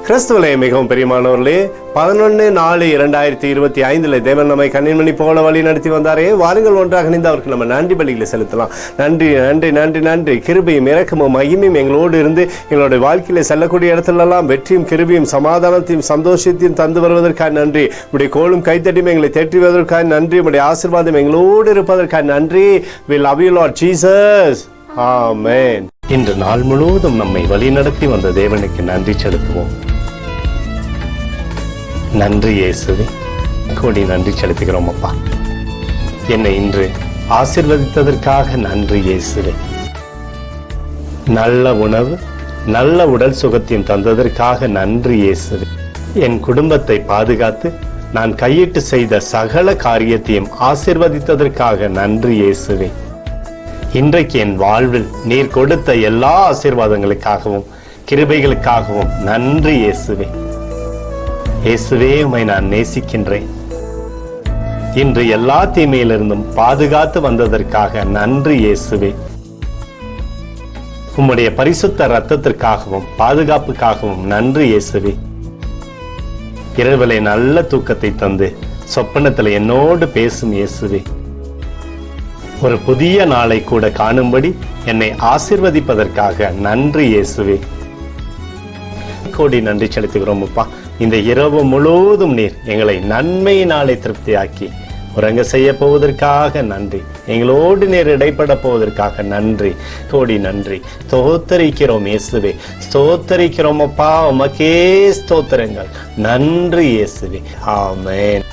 கிறிஸ்துவிலே மிகவும் பிரியமானவர்களே, 11/4/2025 தேவன் நம்மை கண்ணின்மணி போல வழி நடத்தி வந்தாரே. வாருங்கள் ஒன்றாக இணைந்து அவருக்கு நம்ம நன்றி பலிகளை செலுத்தலாம். நன்றி நன்றி நன்றி நன்றி. கிருபையும் இரக்கமும் மகிமையும் எங்களோடு இருந்து எங்களுடைய வாழ்க்கையில செல்லக்கூடிய இடத்துலெல்லாம் வெற்றியும் கிருபையும் சமாதானத்தையும் சந்தோஷத்தையும் தந்து வருவதற்காக நன்றி. உடைய கோலும் கைத்தட்டியும் எங்களை தேற்றி வருவதற்காக நன்றி. உடைய ஆசீர்வாதம் எங்களோடு இருப்பதற்காக நன்றி. We love you Lord Jesus. Amen. இன்று நாள் முழுவதும் நம்மை வழி நடத்தி வந்த தேவனுக்கு நன்றி செலுத்துவோம். நன்றி இயேசுவே, கோடி நன்றி செலுத்துகிறோம் அப்பா. என்னை இன்று ஆசீர்வதித்ததற்காக நன்றி இயேசுவே. நல்ல உணவு, நல்ல உடல் சுகத்தையும் தந்ததற்காக நன்றி இயேசுவே. என் குடும்பத்தை பாதுகாத்து நான் கையிட்டு செய்த சகல காரியத்தையும் ஆசீர்வதித்ததற்காக நன்றி இயேசுவே. இன்றைக்கு என் வாழ்வில் நீர் கொடுத்த எல்லா ஆசீர்வாதங்களுக்காகவும் கிருபைகளுக்காகவும் நன்றி இயேசுவே. இயேசுவே, உம்மை நான் நேசிக்கின்றேன். இன்று எல்லா தீமையிலிருந்தும் பாதுகாத்து வந்ததற்காக நன்றி இயேசுவே. உம்முடைய பரிசுத்த இரத்தத்திற்காகவும் பாதுகாப்புக்காகவும் நன்றி இயேசுவே. இரவிலே நல்ல தூக்கத்தை தந்து சொப்பனத்தில் என்னோடு பேசும் இயேசுவே. ஒரு புதிய நாளை கூட காணும்படி என்னை ஆசீர்வதிப்பதற்காக நன்றி இயேசுவே. கோடி நன்றி செலுத்துகிறோம் அப்பா. இந்த இரவு முழுவதும் நீர் எங்களை நன்மையினாலே திருப்தியாக்கி உறங்க செய்ய போவதற்காக நன்றி. எங்களோடு நீர் இடைப்பட போவதற்காக நன்றி. கோடி நன்றி. ஸ்தோத்தரிக்கிறோம் இயேசுவே, ஸ்தோத்தரிக்கிறோம் அப்பா. உமக்கே ஸ்தோத்திரங்கள். நன்றி இயேசுவே. ஆமென்.